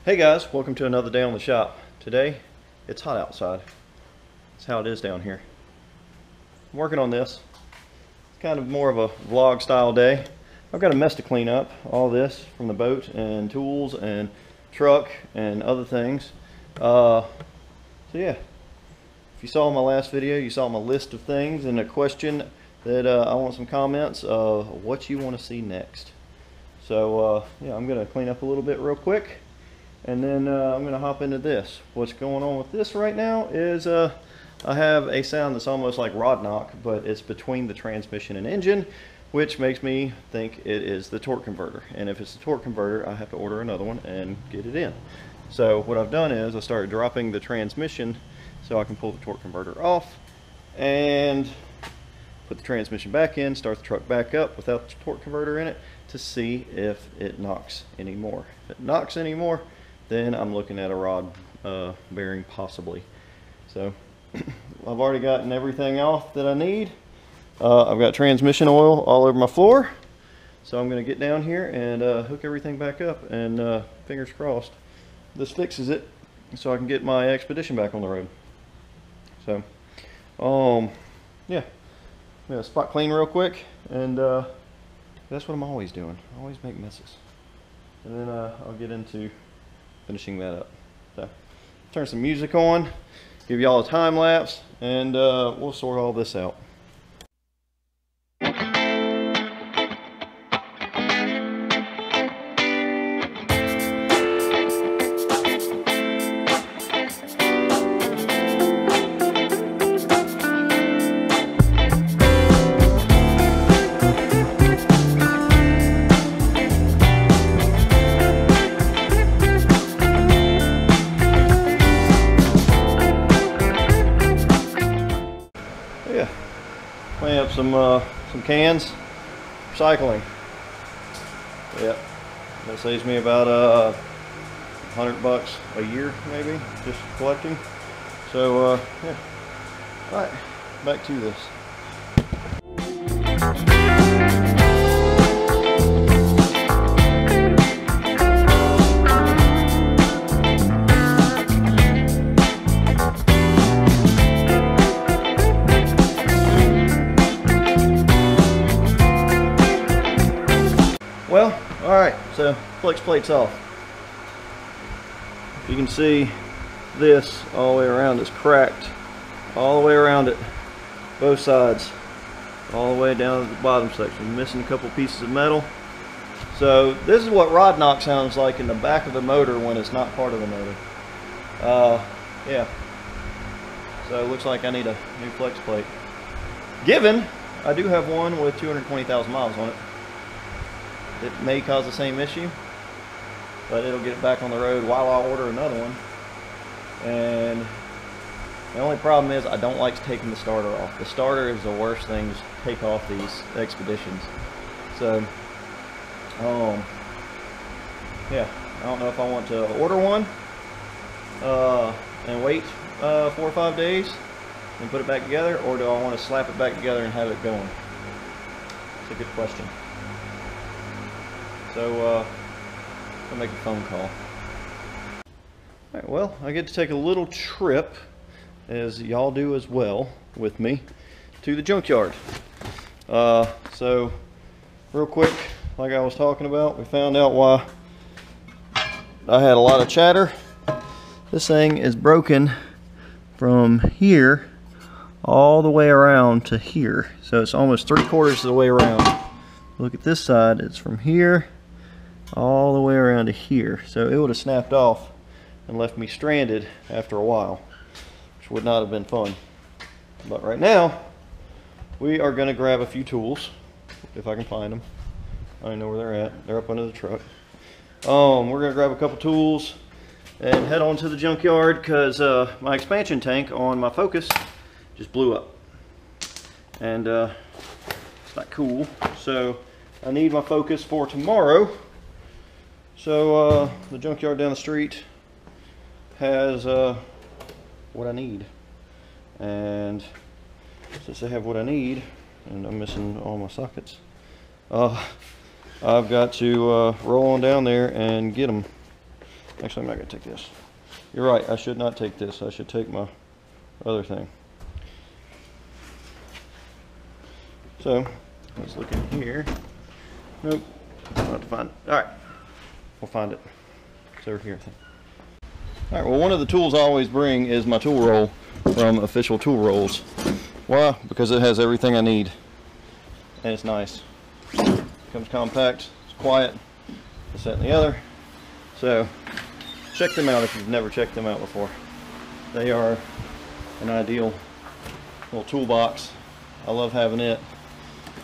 Hey guys, welcome to another day on the shop. Today, it's hot outside. That's how it is down here. I'm working on this. It's kind of more of a vlog style day. I've got a mess to clean up, all this from the boat and tools and truck and other things. So yeah, if you saw my last video, you saw my list of things and a question that I want some comments of what you want to see next. So yeah, I'm going to clean up a little bit real quick. And then I'm going to hop into this. What's going on with this right now is I have a sound that's almost like rod knock, but it's between the transmission and engine, which makes me think it is the torque converter. And if it's the torque converter, I have to order another one and get it in. So what I've done is I started dropping the transmission so I can pull the torque converter off and put the transmission back in, start the truck back up without the torque converter in it to see if it knocks anymore. If it knocks anymore, then I'm looking at a rod bearing possibly. So I've already gotten everything off that I need. I've got transmission oil all over my floor. So I'm going to get down here and hook everything back up, and fingers crossed this fixes it so I can get my expedition back on the road. So yeah, I'm going to spot clean real quick, and that's what I'm always doing. I always make messes. And then I'll get into finishing that up. So turn some music on, give y'all a time lapse, and we'll sort all this out. Clean up some cans, recycling. Yep, that saves me about $100 a year, maybe, just collecting. So yeah, all right, back to this. Well, all right, so flex plate's off. You can see this all the way around is cracked, all the way around it, both sides, all the way down to the bottom section. Missing a couple pieces of metal. So this is what rod knock sounds like in the back of the motor when it's not part of the motor. Yeah. So it looks like I need a new flex plate. Given I do have one with 220,000 miles on it. It may cause the same issue, but it'll get it back on the road while I order another one. And the only problem is I don't like taking the starter off. The starter is the worst thing to take off these expeditions. So, yeah, I don't know if I want to order one and wait 4 or 5 days and put it back together, or do I want to slap it back together and have it going? It's a good question. So I'll make a phone call. Alright, well, I get to take a little trip, as y'all do as well with me, to the junkyard. So real quick, like I was talking about, we found out why I had a lot of chatter. This thing is broken from here all the way around to here. So it's almost 3/4 of the way around. Look at this side, it's from here all the way around to here. So it would have snapped off and left me stranded after a while, which would not have been fun. But right now, we are going to grab a few tools, if I can find them. I don't know where they're at. They're up under the truck. We're going to grab a couple tools and head on to the junkyard, because my expansion tank on my Focus just blew up. And it's not cool. So I need my Focus for tomorrow. So the junkyard down the street has what I need, and since they have what I need and I'm missing all my sockets, I've got to roll on down there and get them. Actually, I'm not going to take this. You're right, I should not take this. I should take my other thing. So, let's look in here. Nope, I'll have to find it. Alright, we'll find it. It's over here, I think. Alright, well, one of the tools I always bring is my tool roll from Official Tool Rolls. Why? Because it has everything I need. And it's nice. It comes compact, it's quiet, this, that, and the other. So, check them out if you've never checked them out before. They are an ideal little toolbox. I love having it.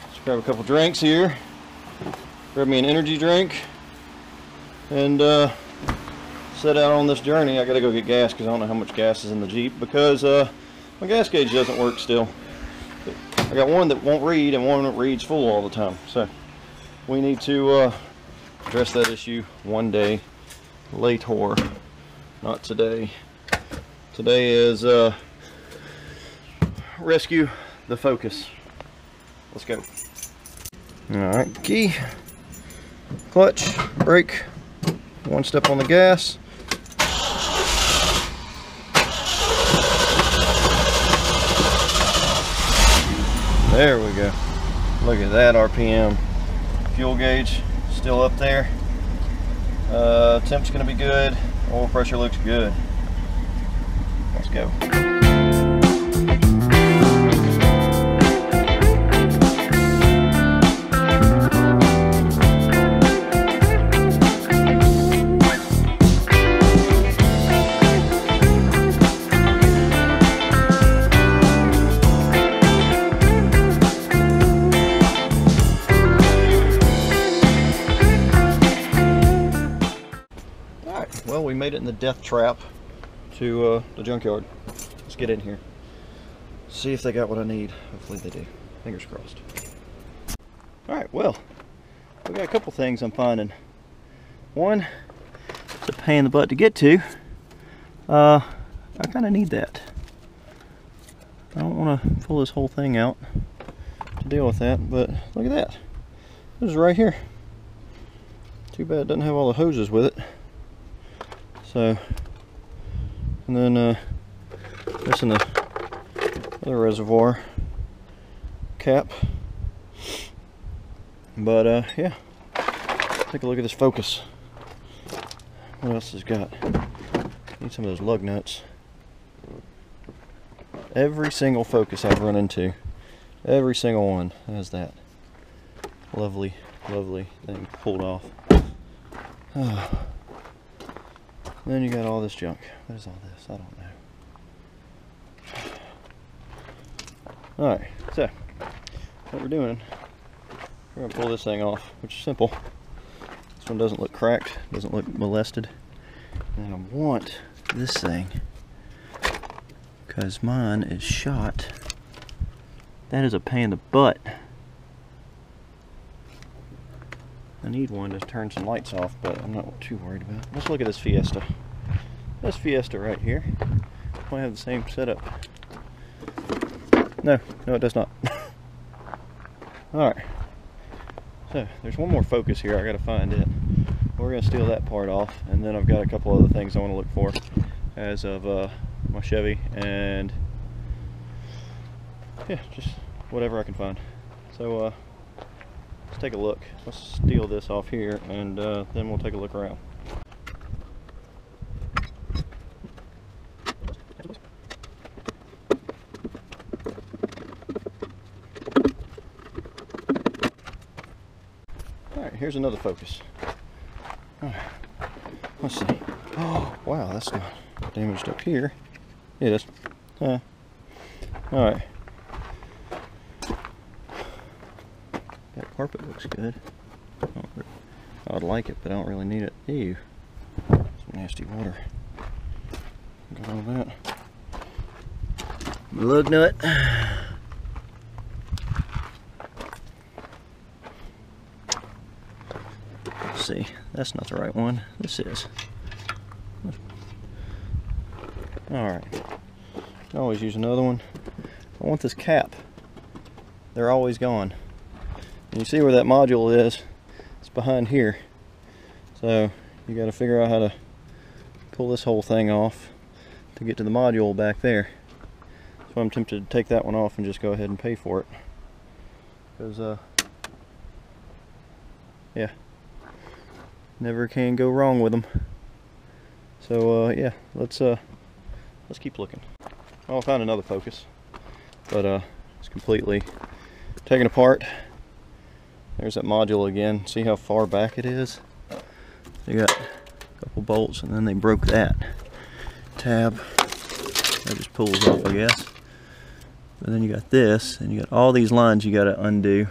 Let's grab a couple drinks here. Grab me an energy drink. And set out on this journey. I gotta go get gas because I don't know how much gas is in the Jeep because my gas gauge doesn't work still. I got one that won't read and one that reads full all the time. So we need to address that issue one day later, not today. Today is rescue the Focus. Let's go. Alright, key, clutch, brake, one step on the gas. There we go. Look at that RPM. Fuel gauge still up there. Temp's gonna be good. Oil pressure looks good. Let's go. Well, we made it in the death trap to the junkyard. Let's get in here. See if they got what I need. Hopefully they do. Fingers crossed. Alright, well, we got a couple things I'm finding. One, it's a pain in the butt to get to. I kind of need that. I don't want to pull this whole thing out to deal with that, but look at that. This is right here. Too bad it doesn't have all the hoses with it. So, and then this in the other reservoir cap. But yeah, take a look at this Focus. What else has got? Need some of those lug nuts. Every single Focus I've run into, every single one has that lovely, lovely thing pulled off. Oh. Then you got all this junk. What is all this? I don't know. Alright, so what we're doing, we're going to pull this thing off, which is simple. This one doesn't look cracked, doesn't look molested. And I want this thing because mine is shot. That is a pain in the butt. I need one to turn some lights off, but I'm not too worried about it. Let's look at this Fiesta. This Fiesta right here might have the same setup. No, it does not. Alright. So, there's one more Focus here. I gotta find it. We're gonna steal that part off, and then I've got a couple other things I want to look for as of my Chevy, and yeah, just whatever I can find. So, let's take a look. Let's steal this off here, and then we'll take a look around. Alright, here's another Focus. Alright, let's see. Oh, wow, that's not damaged up here. Yeah, it is. Alright. That carpet looks good. I would like it, but I don't really need it. Ew. Some nasty water. Got all that. Lug nut. Let's see. That's not the right one. This is. Alright. I always use another one. I want this cap. They're always gone. And you see where that module is? It's behind here. So you got to figure out how to pull this whole thing off to get to the module back there. So I'm tempted to take that one off and just go ahead and pay for it. Because, yeah, never can go wrong with them. So, yeah, let's keep looking. I'll find another focus, but it's completely taken apart. There's that module again. See how far back it is? They got a couple bolts, and then they broke that tab. That just pulls off, I guess. But then you got this, and you got all these lines you got to undo.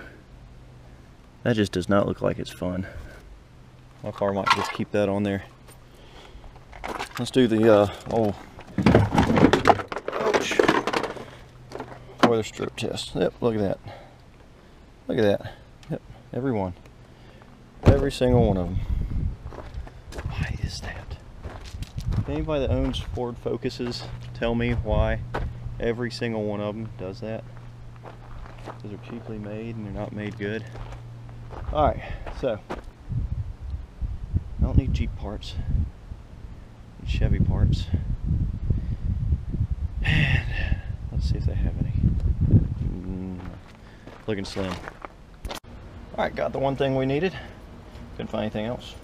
That just does not look like it's fun. My car might just keep that on there. Let's do the weather strip test. Yep, look at that. Look at that. Yep, every one. Every single one of them. Why is that? Anybody that owns Ford Focuses, tell me why every single one of them does that. Because they're cheaply made and they're not made good. Alright, so I don't need Jeep parts. I need Chevy parts. And let's see if they have any. Looking slim. Alright, got the one thing we needed. Couldn't find anything else.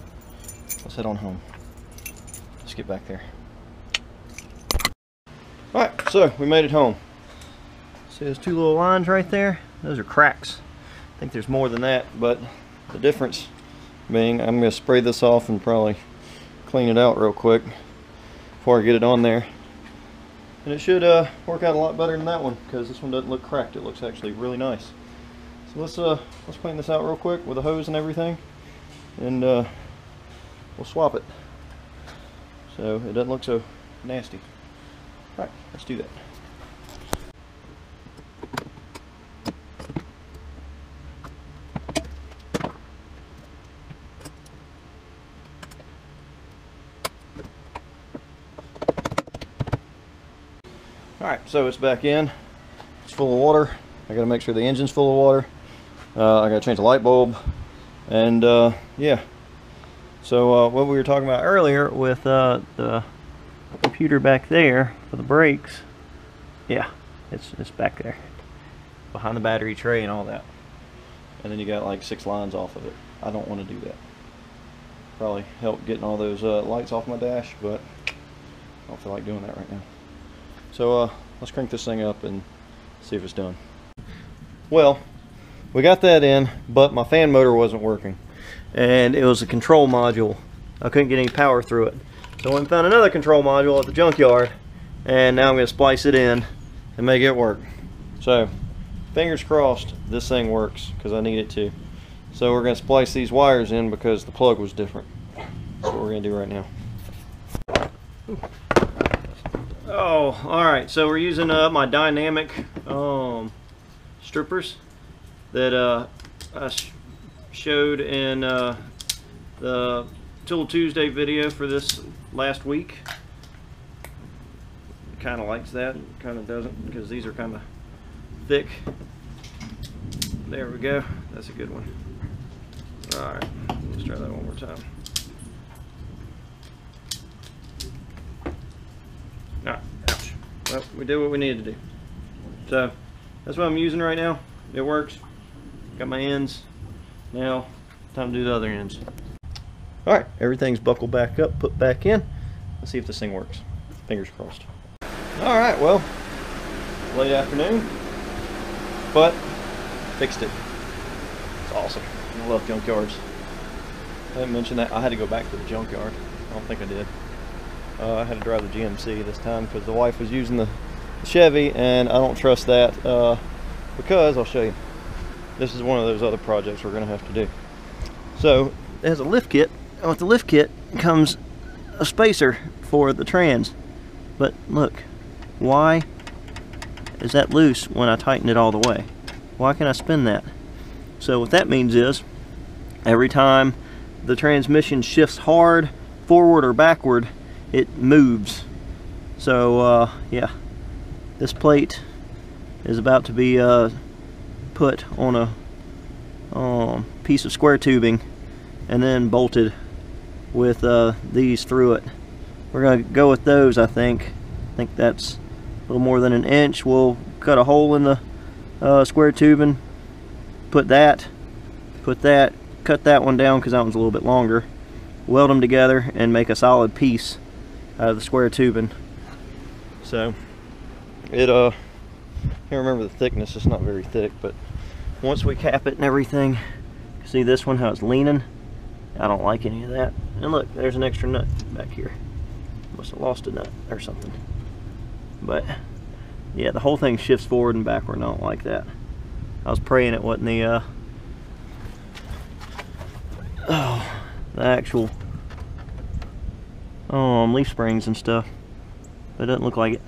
Let's head on home. Let's get back there. Alright, so we made it home. See those two little lines right there? Those are cracks. I think there's more than that, but the difference being I'm going to spray this off and probably clean it out real quick before I get it on there. And it should work out a lot better than that one, because this one doesn't look cracked. It looks actually really nice. So let's clean this out real quick with a hose and everything, and we'll swap it so it doesn't look so nasty. All right, let's do that. Alright, so it's back in. It's full of water. I gotta make sure the engine's full of water. I gotta change the light bulb. And yeah. So what we were talking about earlier with the computer back there for the brakes, yeah, it's back there. Behind the battery tray and all that. And then you got like 6 lines off of it. I don't want to do that. Probably help getting all those lights off my dash, but I don't feel like doing that right now. So let's crank this thing up and see if it's done. Well, we got that in, but my fan motor wasn't working. And it was a control module. I couldn't get any power through it. So I went and found another control module at the junkyard, and now I'm going to splice it in and make it work. So, fingers crossed this thing works, because I need it to. So we're going to splice these wires in because the plug was different. That's what we're going to do right now. Oh, alright, so we're using my dynamic strippers that I showed in the Tool Tuesday video for this last week. Kind of likes that, kind of doesn't, because these are kind of thick. There we go, that's a good one. Alright, let's try that one more time. Alright, ouch. Well, we did what we needed to do. So, that's what I'm using right now. It works. Got my ends. Now, time to do the other ends. Alright, everything's buckled back up, put back in. Let's see if this thing works. Fingers crossed. Alright, well, late afternoon, but fixed it. It's awesome. I love junkyards. I didn't mention that. I had to go back to the junkyard. I don't think I did. I had to drive the GMC this time because the wife was using the Chevy, and I don't trust that because I'll show you. This is one of those other projects we're going to have to do. So it has a lift kit, and with the lift kit comes a spacer for the trans. But look, why is that loose when I tighten it all the way? Why can I spin that? So what that means is every time the transmission shifts hard forward or backward, it moves. So yeah, this plate is about to be put on a piece of square tubing and then bolted with these through it we're gonna go with those. I think that's a little more than an inch. We'll cut a hole in the square tubing, cut that one down because that one's a little bit longer, weld them together and make a solid piece out of the square tubing. So it can't remember the thickness, it's not very thick, but once we cap it and everything, see this one how it's leaning? I don't like any of that. And look, there's an extra nut back here. Must have lost a nut or something. But yeah, the whole thing shifts forward and backward and I don't like that. I was praying it wasn't the actual leaf springs and stuff, but it doesn't look like it.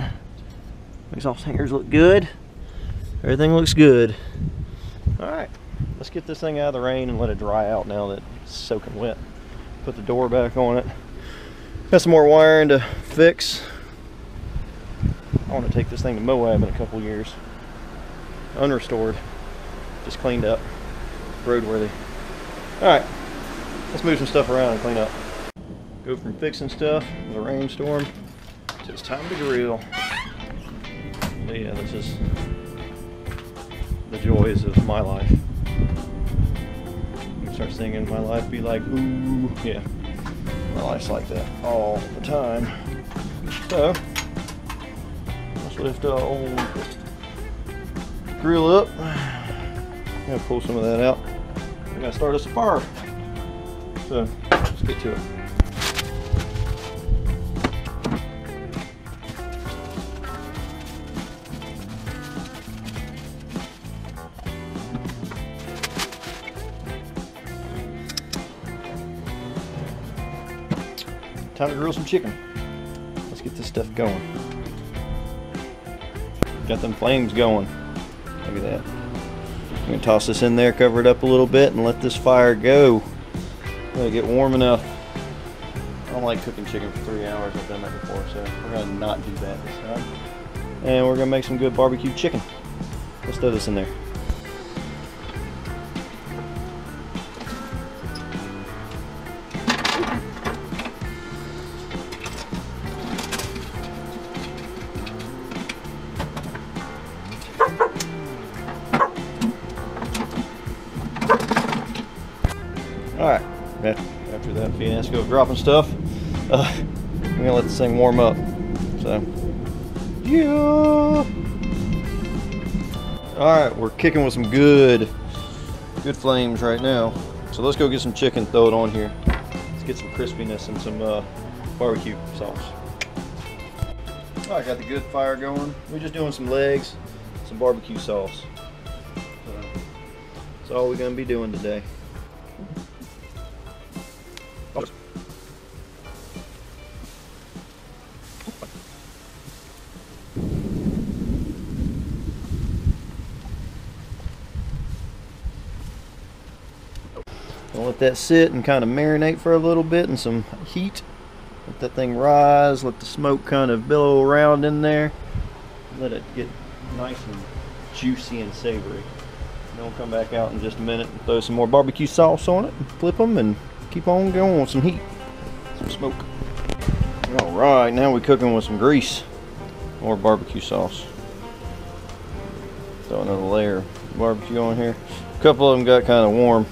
Exhaust hangers look good. Everything looks good. Alright, let's get this thing out of the rain and let it dry out now that it's soaking wet. Put the door back on it. Got some more wiring to fix. I want to take this thing to Moab in a couple years. Unrestored. Just cleaned up. Roadworthy. Alright, let's move some stuff around and clean up. Go from fixing stuff in the rainstorm to it's time to grill. But yeah, this is the joys of my life. You start singing, my life be like, ooh, yeah. My life's like that all the time. So, let's lift the old grill up. I'm gonna pull some of that out. I gotta start us a fire. So, let's get to it. Time to grill some chicken. Let's get this stuff going. Got them flames going. Look at that. I'm gonna toss this in there, cover it up a little bit, and let this fire go. Let it get warm enough. I don't like cooking chicken for 3 hours. I've done that before, so we're gonna not do that this time. And we're gonna make some good barbecue chicken. Let's throw this in there. Alright, after that fiasco of dropping stuff, I'm gonna let this thing warm up. So, yeah. Alright, we're kicking with some good flames right now. So let's go get some chicken, throw it on here. Let's get some crispiness and some barbecue sauce. Alright, got the good fire going. We're just doing some legs, some barbecue sauce. That's all we're gonna be doing today. I'll let that sit and kind of marinate for a little bit in some heat. Let that thing rise, let the smoke kind of billow around in there. Let it get nice and juicy and savory. And then we'll come back out in just a minute and throw some more barbecue sauce on it, and flip them and keep on going with some heat, some smoke. Alright, now we're cooking with some grease. More barbecue sauce. Throw another layer of barbecue on here. A couple of them got kind of warm.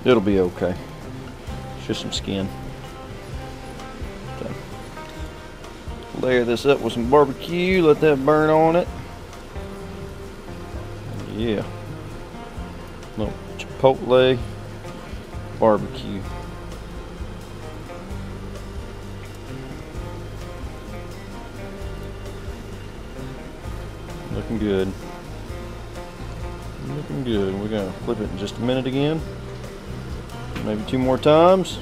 It'll be okay. It's just some skin. So, layer this up with some barbecue. Let that burn on it. Yeah. Little chipotle barbecue. Looking good. Looking good. We're gonna flip it in just a minute again. Maybe 2 more times.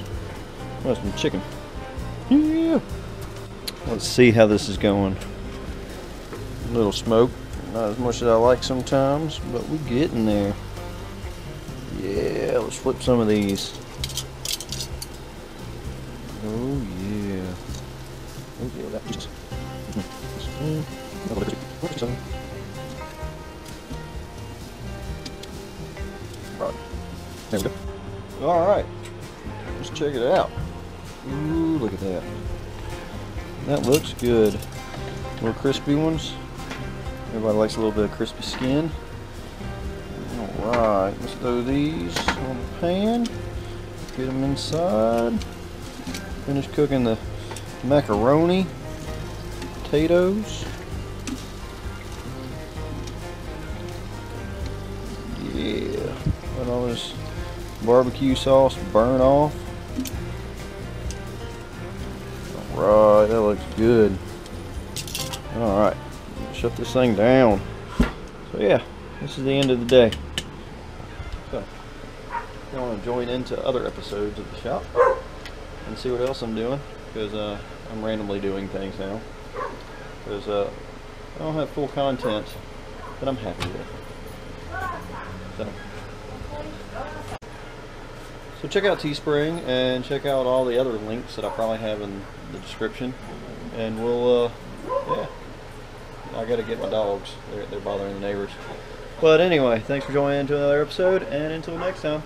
That's some chicken. Yeah. Let's see how this is going. A little smoke. Not as much as I like sometimes, but we're getting there. Yeah, let's flip some of these. Oh yeah. Oh yeah, that just. Right. There we go. All right. Let's check it out. Ooh, look at that. That looks good. Little crispy ones. Everybody likes a little bit of crispy skin. Alright, let's throw these on the pan. Get them inside. Finish cooking the macaroni, potatoes. Yeah, let all this barbecue sauce burn off. Alright, that looks good. Alright, shut this thing down. So yeah, this is the end of the day. So, I want to join into other episodes of the shop and see what else I'm doing, because I'm randomly doing things now, because I don't have full content that I'm happy with. So check out Teespring and check out all the other links that I probably have in the description, and we'll yeah, I gotta get my dogs, they're bothering the neighbors. But anyway, thanks for joining into another episode, and until next time.